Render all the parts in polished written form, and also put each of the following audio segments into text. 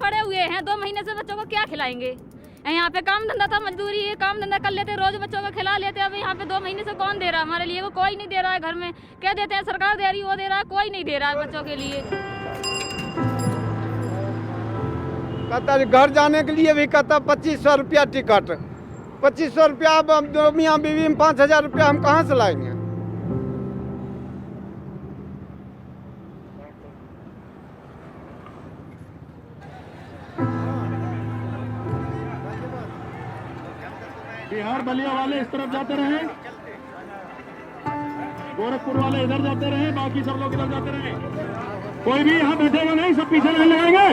पड़े हुए हैं, 2 महीने से बच्चों को क्या खिलाएंगे। यहाँ पे काम धंधा था, मजदूरी है, काम धंधा कर लेते, रोज बच्चों को खिला लेते। अब यहाँ पे 2 महीने से कौन दे रहा है हमारे लिए? वो कोई नहीं दे रहा है। घर में कह देते हैं सरकार दे रही है, वो दे रहा है, कोई नहीं दे रहा है बच्चों के लिए। कहता घर जाने के लिए भी कहता 2500 रुपया टिकट, 2500 रुपया। अब दो मियाँ बीवी में 5000 रुपया हम कहाँ से लाएंगे? बिहार बलिया वाले इस तरफ जाते रहे, गोरखपुर वाले इधर जाते रहे, बाकी सब लोग इधर जाते रहे। कोई भी यहाँ बैठेगा नहीं, सब पीछे नहीं लगाएंगे।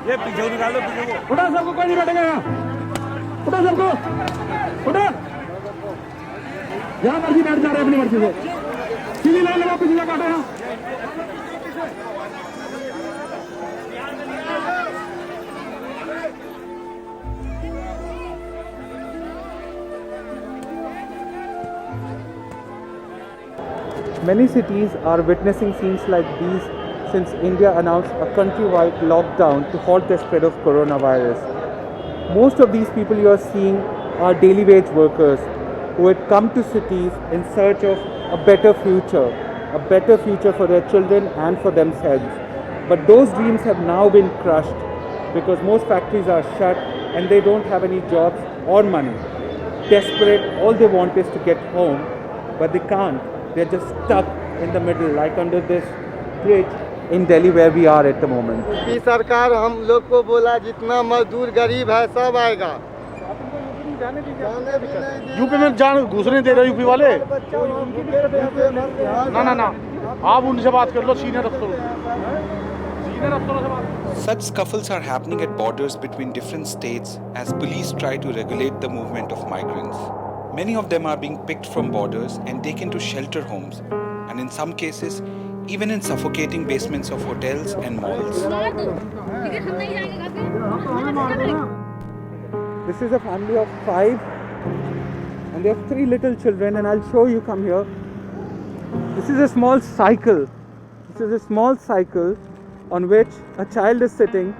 ये पीछे निकाल दो, पीछे को उठा, सबको कोई नहीं बैठेगा यहाँ। उठा सबको, उठा, जहाँ मर्जी बैठ जा रहे अपनी मर्जी से। सीधी लाइन लगा, पीछे से काटो यहाँ। Many cities are witnessing scenes like these since India announced a countrywide lockdown to halt the spread of coronavirus. Most of these people you are seeing are daily wage workers who had come to cities in search of a better future for their children and for themselves. But those dreams have now been crushed because most factories are shut and they don't have any jobs or money. Desperate, all they want is to get home, but they can't. They're just stuck in the middle, like under this bridge in Delhi where we are at the moment. UP सरकार हम लोग को बोला जितना मजदूर गरीब है सब आएगा। यूपी में जान घुस नहीं दे रहे यूपी वाले। ना ना ना, आप उनसे बात कर लो, सीनियर अफसरों से बात। Such scuffles are happening at borders between different states as police try to regulate the movement of migrants. Many of them are being picked from borders and taken to shelter homes, and in some cases, even in suffocating basements of hotels and malls. This is a family of 5 and they have 3 little children, and I'll show you, come here. This is a small cycle. This is a small cycle on which a child is sitting,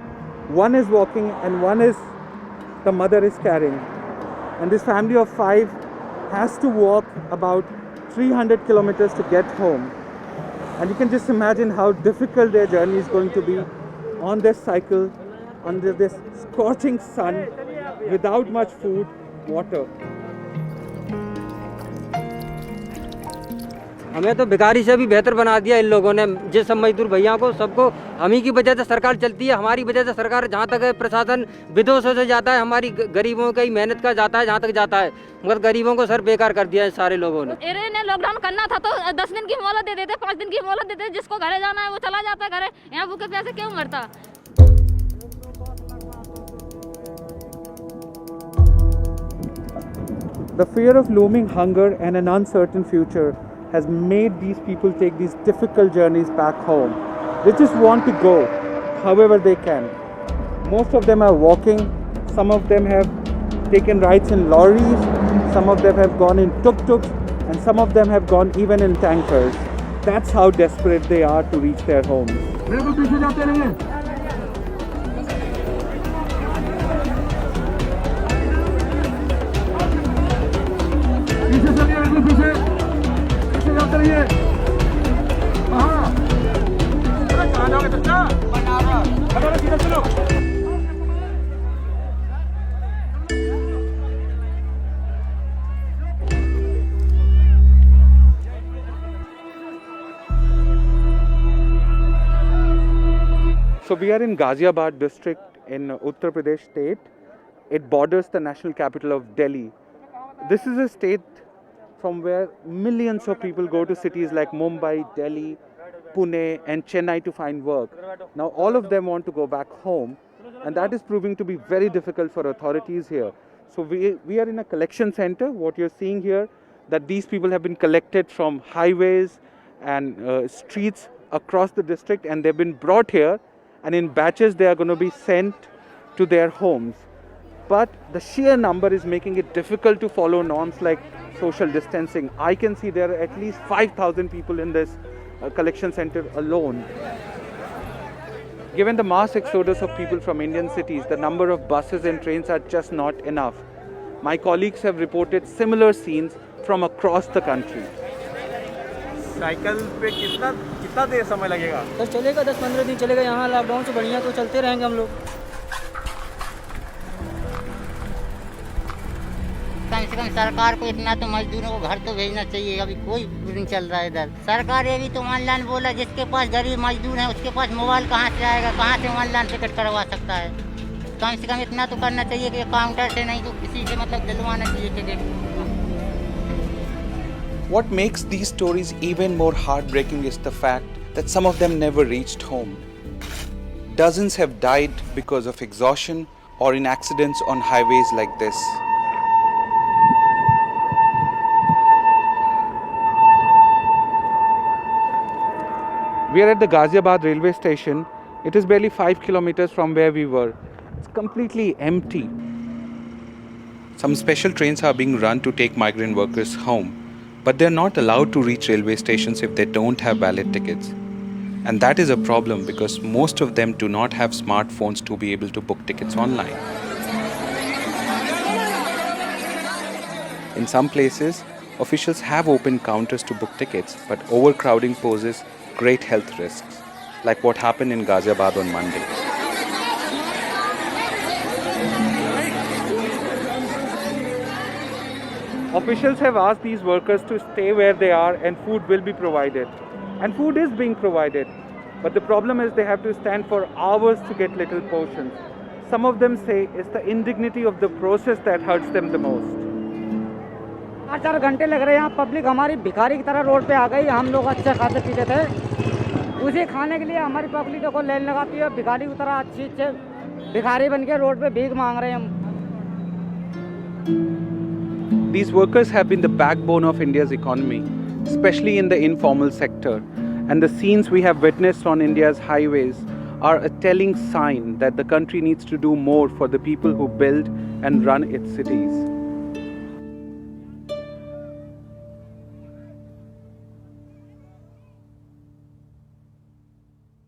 one is walking and one is the mother is carrying. And this family of 5 has to walk about 300 kilometers to get home. And you can just imagine how difficult their journey is going to be on this cycle, under this scorching sun, without much food, water. हमें तो भिखारी से भी बेहतर बना दिया इन लोगों ने। जिस सब मजदूर भैया को सबको हम ही की वजह से सरकार चलती है, हमारी वजह से सरकार, जहाँ तक प्रशासन विदोषों से जाता है, हमारी गरीबों की मेहनत का जाता है जहाँ तक जाता है, मगर गरीबों को सर बेकार कर दिया है सारे लोगों ने। इन्हें लॉकडाउन करना था तो 10 दिन की मोहलत दे देते, 5 दिन की मोहलत देते, जिसको घरे जाना है वो चला जाता घरे, यहाँ भूखे प्यासे क्यों मरता। The fear of looming hunger and an uncertain future has made these people take these difficult journeys back home. They just want to go however they can. Most of them are walking, some of them have taken rides in lorries, some of them have gone in tuk-tuks, and some of them have gone even in tankers. That's how desperate they are to reach their homes. So we are in Ghaziabad district in Uttar Pradesh state. It borders the national capital of Delhi. This is a state from where millions of people go to cities like Mumbai, Delhi, Pune and Chennai to find work. Now all of them want to go back home, and that is proving to be very difficult for authorities here. So we are in a collection center. What you're seeing here, that these people have been collected from highways and streets across the district, and they've been brought here, and in batches they are going to be sent to their homes. But the sheer number is making it difficult to follow norms like social distancing. I can see there are at least 5,000 people in this collection center alone. Given the mass exodus of people from Indian cities, the number of buses and trains are just not enough. My colleagues have reported similar scenes from across the country. Cycle पे कितना देर समय लगेगा? Sir चलेगा 10-15 दिन चलेगा, यहाँ lockdown से बढ़िया तो चलते रहेंगे हम लोग। कम से कम सरकार को इतना तो मजदूरों को घर तो भेजना चाहिए। अभी कोई नहीं चल रहा है इधर। सरकार ये भी तो ऑनलाइन बोला, जिसके पास गरीब मजदूर है उसके पास मोबाइल कहाँ से आएगा, कहाँ से ऑनलाइन टिकट करवा सकता है। कम से कम इतना तो करना चाहिए कि काउंटर से नहीं तो किसी से मतलब दिलवाना चाहिए ticket. What makes these stories even more heartbreaking is the fact that some of them never reached home. Dozens have died because of exhaustion or in accidents on highways like this. We are at the Ghaziabad railway station. It is barely 5 kilometers from where we were. It's completely empty. Some special trains are being run to take migrant workers home, but they're not allowed to reach railway stations if they don't have valid tickets. And that is a problem because most of them do not have smartphones to be able to book tickets online. In some places, officials have opened counters to book tickets, but overcrowding poses great health risks, like what happened in Ghaziabad on Monday. Officials have asked these workers to stay where they are and food will be provided. And food is being provided. But the problem is they have to stand for hours to get little portions. Some of them say it's the indignity of the process that hurts them the most. 4 घंटे लग रहे हैं यहाँ। Public हमारी भिखारी की तरह road पे आ गई। हम लोग अच्छे खाते पीते थे, उसे खाने के लिए हमारी पब्लिक देखो लाइन लगाती है। भिखारी की तरह अच्छे भिखारी बन के रोड पे भीख मांग रहे हैं हम। These workers have been the backbone of India's economy, especially in the informal sector. And the scenes we have witnessed on India's highways are a telling sign that the country needs to do more for the people who build and run its cities.